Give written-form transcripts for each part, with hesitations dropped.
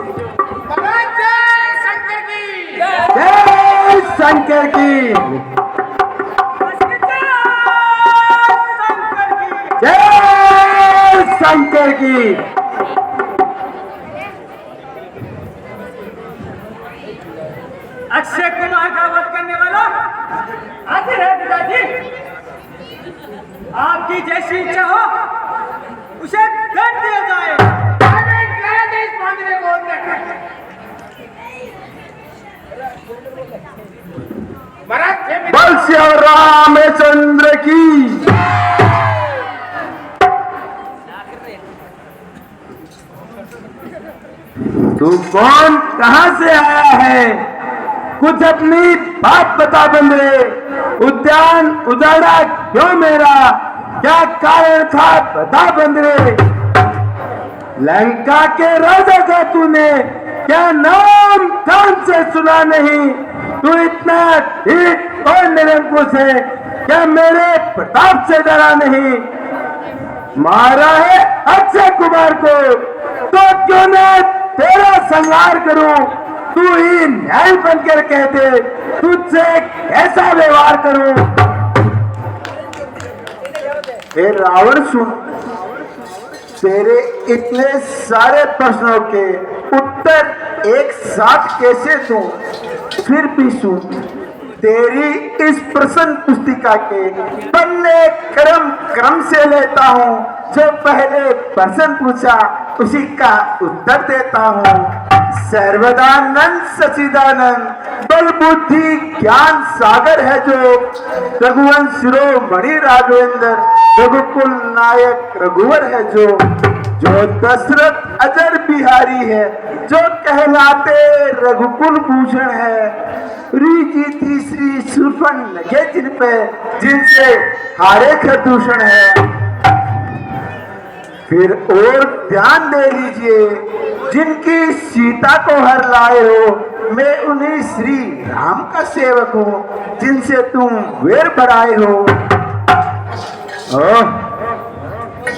जय शंकर की जय शंकर की जय शंकर की। अक्षय कुमार का वध करने वाला हाजिर है पिताजी। आपकी जैसी इच्छा हो उसे कर दिया जाए। बल श्री रामचंद्र की। तू कौन, कहां से आया है? कुछ अपनी बात बता बंदरे। उद्यान उजाड़ा क्यों मेरा? क्या कारण था बता बंदरे। लंका के राजा का तूने क्या नाम कान से सुना नहीं? तू इतना ठीक और निरंकुश है, क्या मेरे प्रताप से डरा नहीं? मारा है अक्षय कुमार को तो क्यों न तेरा संहार करूं? तू ही न्याय बनकर कहते तुझसे कैसा व्यवहार करूं? हे रावण सुन, तेरे इतने सारे प्रश्नों के उत्तर एक साथ कैसे दूं? फिर भी सुन, तेरी इस प्रश्न पुस्तिका के पन्ने क्रम क्रम से लेता हूँ। जो पहले प्रश्न पूछा उसी का उत्तर देता हूँ। सर्वदानंद सचिदानंद बल बुद्धि ज्ञान सागर है जो, रघुवंश शिरोमणि राघवेंद्र रघुकुल नायक रघुवर है जो दशरथ अजर बिहारी है, जो कहलाते रघुकुल भूषण है। रीति थी श्री सुफन लगे जिन पे, जिनसे हारे खरदूषण है। फिर और ध्यान दे लीजिए, जिनकी सीता को हर लाए हो, मैं उन्हीं श्री राम का सेवक हूँ, जिनसे तुम वेर बढ़ाए हो।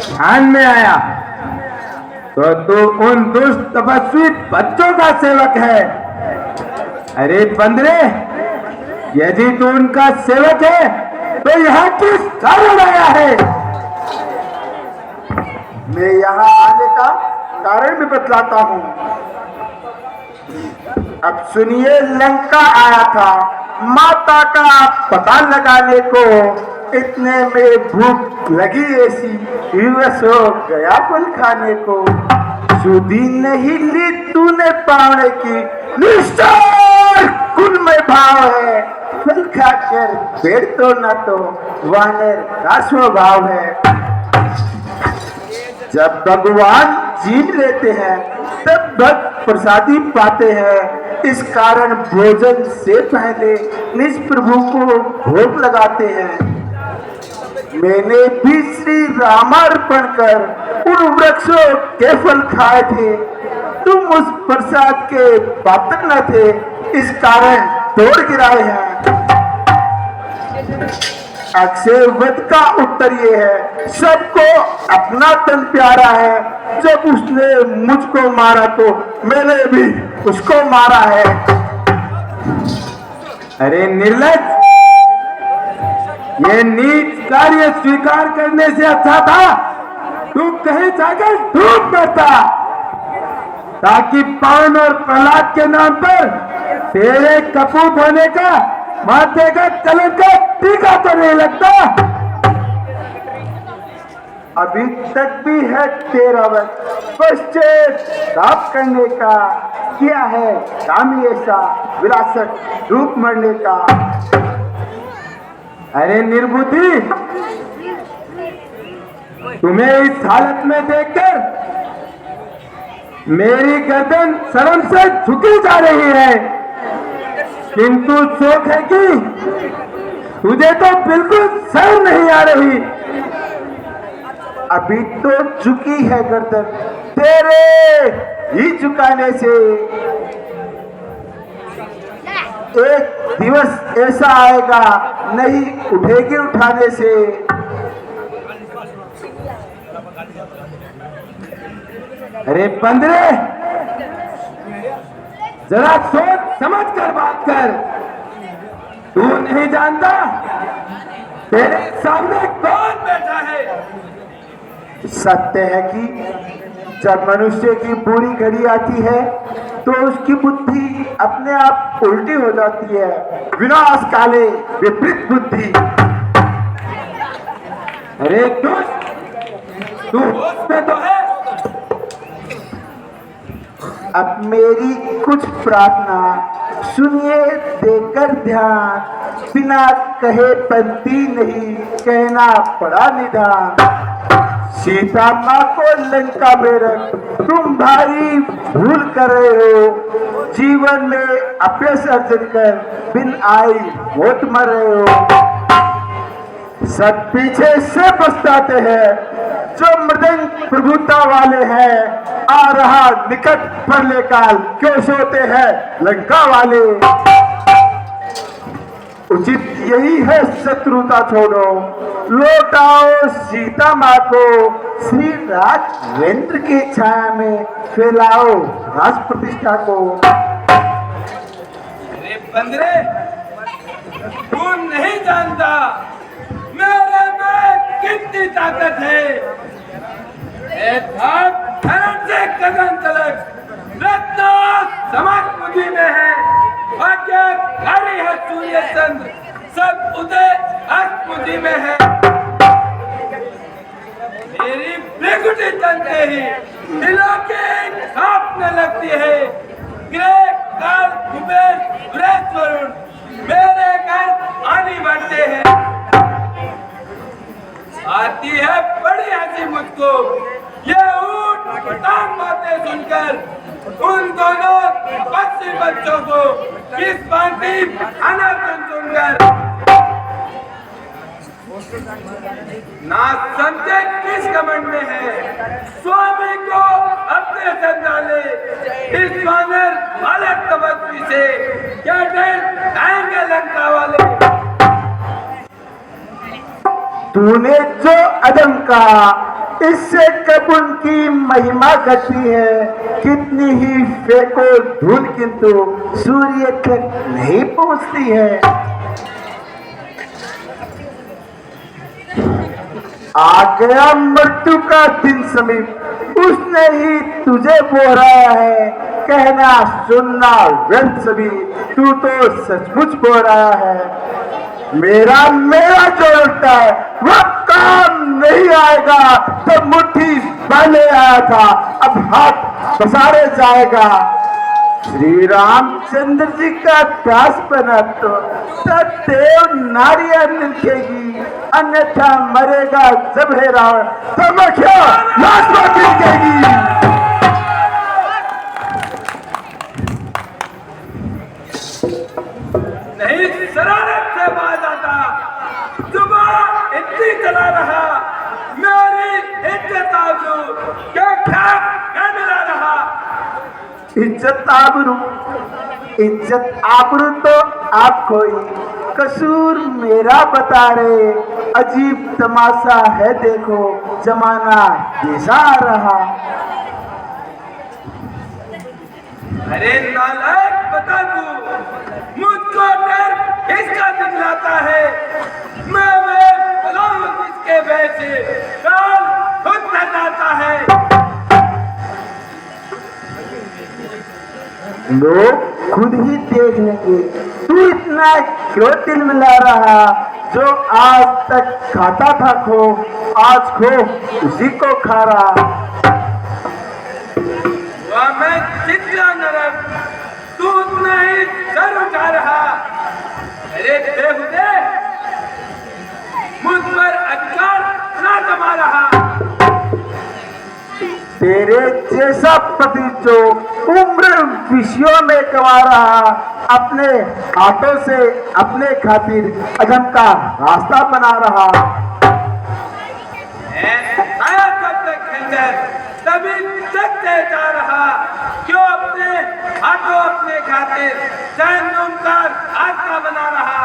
ध्यान में आया तो तू उन दुष्ट तपस्वी बच्चों का सेवक है। अरे बंदरे, यदि तू उनका सेवक है तो यहाँ किस कारण आया है? मैं यहाँ आने का कारण भी बतलाता हूँ। अब सुनिए, लंका आया था माता का पता लगाने को। इतने में भूख लगी ऐसी, विवश हो गया फल खाने को। सुधी नहीं ली तूने पावने की, निष्ठुर कुल में भाव है। फल खाकर पेड़ तो न तो वानर का स्वभाव है। जब भगवान जीत लेते हैं तब भक्त प्रसादी पाते हैं। इस कारण भोजन से पहले निज प्रभु को भोग लगाते हैं। मैंने भी श्री रामार्पण कर उन वृक्षों के फल खाए थे। तुम उस प्रसाद के पात्र न थे, इस कारण तोड़ गिराए हैं। अक्षय वध का उत्तर ये है, सबको अपना तन प्यारा है। जब उसने मुझको मारा तो मैंने भी उसको मारा है। अरे निर्लज्ज, ये नीच कार्य स्वीकार करने से अच्छा था तू कहीं जाकर धूप करता, ताकि पवन और प्रहलाद के नाम पर तेरे कपूत होने का माथे का कलंक का टीका तो नहीं लगता। अभी तक भी है तेरा वक्त पश्चाताप करने का। क्या है काम ऐसा विरासत धूप मरने का? अरे निर्बुद्धि, तुम्हें इस हालत में देखकर मेरी गर्दन शर्म से झुकी जा रही है, किंतु शोक है कि तुझे तो बिल्कुल शर्म नहीं आ रही। अभी तो झुकी है गर्दन तेरे ही झुकाने से। एक दिवस ऐसा आएगा नहीं उठेगी उठाने से। अरे बंदरे, जरा सोच समझ कर बात कर। तू नहीं जानता तेरे सामने कौन बैठा है? सत्य है कि जब मनुष्य की बुरी घड़ी आती है तो उसकी बुद्धि अपने आप उल्टी हो जाती है। विनाश काले विपरीत बुद्धि। अरे दुष्ट, तू होश में तो है? अब मेरी कुछ प्रार्थना सुनिए, देकर ध्यान। बिना कहे पंक्ति नहीं, कहना पड़ा निदान। सीता माँ को लंका में रख तुम भारी भूल कर रहे हो। जीवन में अपयश अर्जन कर बिन आई मौत मर रहे हो। सब पीछे से पछताते हैं जो मृदंग प्रभुता वाले हैं। आ रहा निकट प्रलय काल, क्यों सोते हैं लंका वाले। उचित यही है शत्रुता छोड़ो, लौटाओ सीता माँ को। श्री राघवेंद्र की छाया में फैलाओ राज प्रतिष्ठा को। अरे बंदरे, तू नहीं जानता मेरे में कितनी ताकत है। धरण से गगन तलक रत्न समाज मुझी में है। भाग्यकारी है सूर्य चंद्र, सब उदय अस्त मुझी में है। मेरी बेगुटी चलते ही दिलों के कांपने लगती है। ग्रह काल कुबेर सुरेश वरुण मेरे घर आनी बढ़ते हैं। आती है बड़ी हंसी मुझको ये ऊंट पटांग बातें सुनकर। उन दोनों बच्चे बच्चों को किस भांति खाना सुनकर। ना समझे किस घमंड में है, स्वामी को अपने संभाले। इस वानर वाले तपस्वी से क्या डर आएंगे लंका वाले। तूने जो अदम कहा इससे कब उनकी महिमा घटती है। कितनी ही फेंको धूल किंतु सूर्य तक नहीं पहुंचती है। आ गया मृत्यु का दिन समीप, उसने ही तुझे बोराया है। कहना सुनना व्यर्थ सभी, तू तो सचमुच बोराया है। मेरा जो लगता है वह काम नहीं आएगा। तो मुट्ठी पहले आया था, अब हाथ पसारे जाएगा। श्री रामचंद्र जी का दास बना तो देव नारियां निलखेगी, अन्यथा मरेगा जब है रावण तो मैं क्या लाश गिरेगी। नहीं शरारत से बाज आता, सुबह इतनी चला रहा। मेरी इज्जत आबरू क्या क्या मिला रहा। इज्जत आबरू तो आप कोई कसूर मेरा बता रहे। अजीब तमाशा है देखो जमाना जैसा रहा। अरे नालायक बता तू, मुझको डर किसका दिखलाता है। मैं बुलाऊं किसके भय से, काल खुद बताता है। लोग खुद ही देख लेंगे तू इतना क्यों दिल मिला रहा। जो आज तक खाता था खो, आज खो उसी को खा रहा। मैं जितना नरक तू उतना ही सर उठा रहा। अरे बेहुदे, मुझ पर अधिकार ना जमा रहा। तेरे जैसा पति जो उम्र विषयों में कमा रहा, अपने हाथों से अपने खातिर अधम का रास्ता बना रहा। तभी तक जा रहा, क्यों अपने हाथों अपने खातिर चैन का रास्ता बना रहा।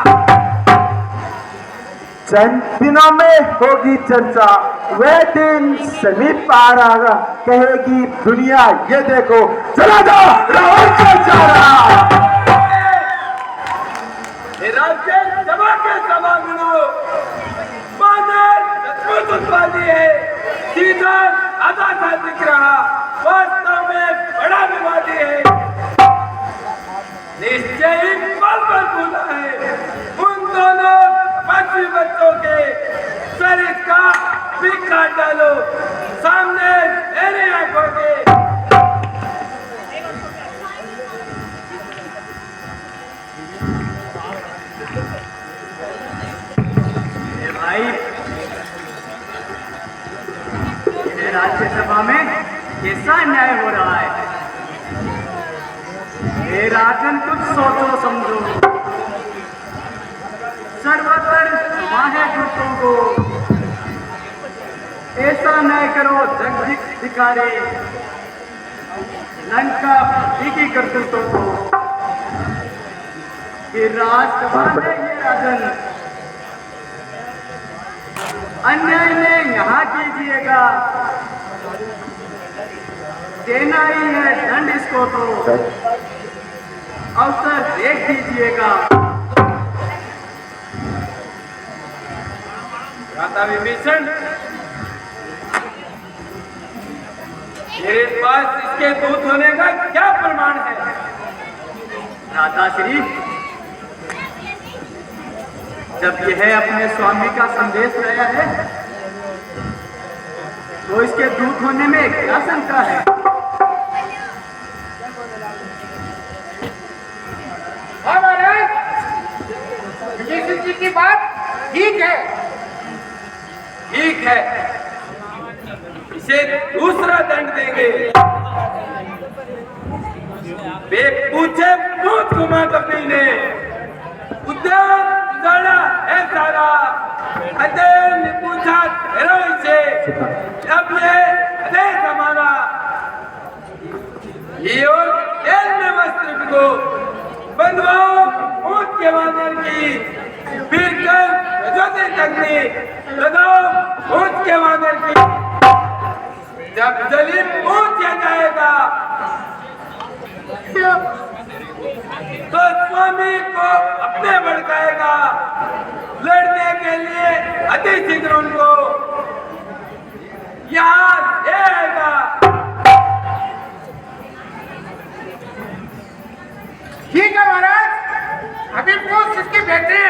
चंद दिनों में होगी चर्चा, वह दिन समीप आ रहा, कहेगी दुनिया ये देखो चला जाओ रावण का चारा। राज्य सभा के सभागणों, बानर सचमुच उत्पादी है, सीधा आधा सा दिख रहा, वास्तव में बड़ा विवादी है। निश्चय ही पल पर बोला है, उन दोनों पक्षी बच्चों के सर इसका भी काट डालो, सामने मेरी आंखों के। भाई, राज्यसभा में कैसा अन्याय हो रहा है? हे राजन, कुछ सोचो समझो, सर्वत्र माहे गुटों को ऐसा न करो जग धिकारे, लंका की करतूतों को कि राजसभा में ये राजन अन्याय में यहाँ कीजिएगा, देना ही है दंड इसको तो अवसर देख दीजिएगा। राजा विभीषण, मेरे पास इसके दूत होने का क्या प्रमाण है? राधा श्री, जब यह अपने स्वामी का संदेश लाया है तो इसके दूत होने में क्या शंका है? विभीषण जी की बात ठीक है। ठीक है, इसे दूसरा दंड देंगे। वे पूछे पूछ घुमा कपी ने, उद्यान उजाड़ा है सारा, अजय ने पूछा हेरोई से, अब ये आदेश हमारा, ये और तेल में वस्त्र को बंधवाओ ऊंट के वानर की, फिर कर जोते तकनी लगाओ ऊंट के वानर की। जब जलील पूछा जाएगा तो स्वामी को अपने भड़काएगा, लड़ने के लिए अति शीघ्र उनको यहाँ ले आएगा। ठीक है महाराज, अभी पूछ इसके बेटे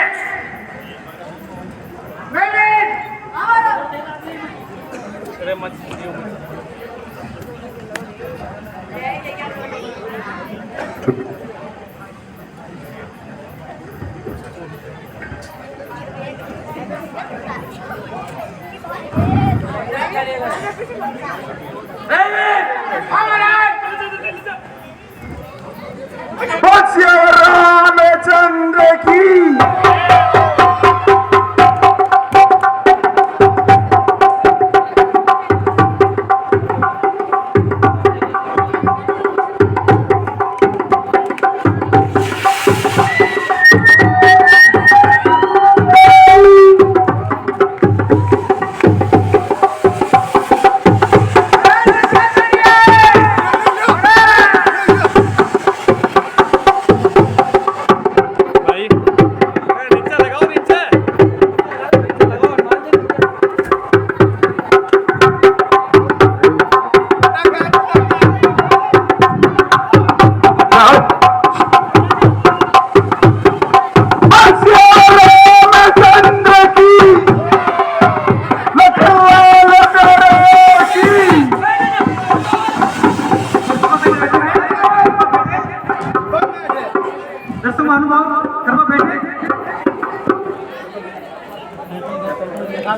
रामचंद्र की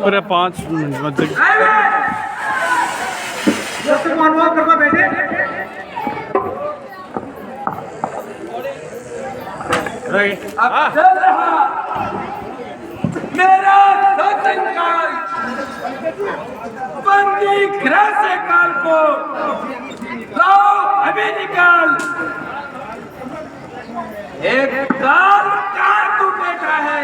पूरे 5 मिनट में अनुभव करवा बेटे। अब चल रहा मेरा शासन काल, बंदी गृह से काल को लाओ अभी निकाल। एक काल कहाँ तू बैठा है?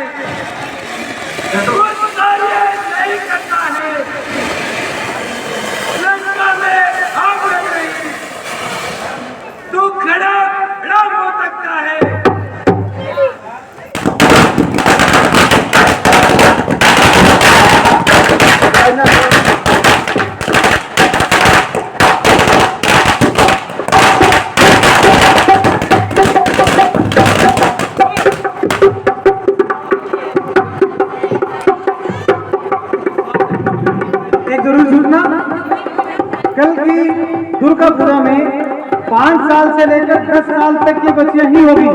5 साल से लेकर 10 साल तक की बच्चियां ही होगी।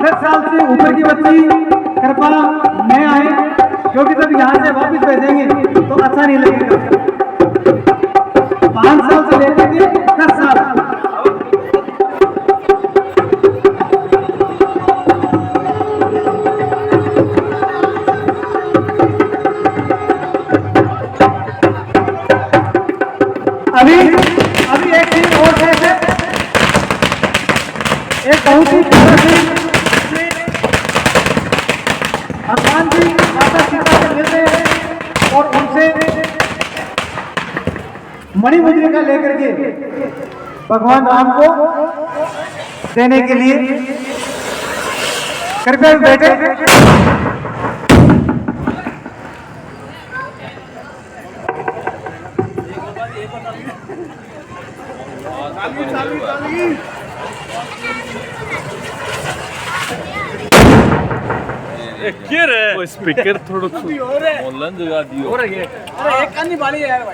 10 साल से ऊपर की बच्ची कृपा न आए, क्योंकि जब यहाँ से वापस भेजेंगे तो अच्छा नहीं लगेगा। 5 साल से लेकर के 10 साल। अभी एक चीज और है, एक बहुत ही प्यारा चीज भगवान जी माता सीता से मिलते हैं और उनसे मणिमुद्रिका लेकर के भगवान राम को देने के लिए कृपया बैठे। क्या रे वो स्पीकर थोड़ा ऑनलाइन जगह दियो। अरे एक कानी वाली है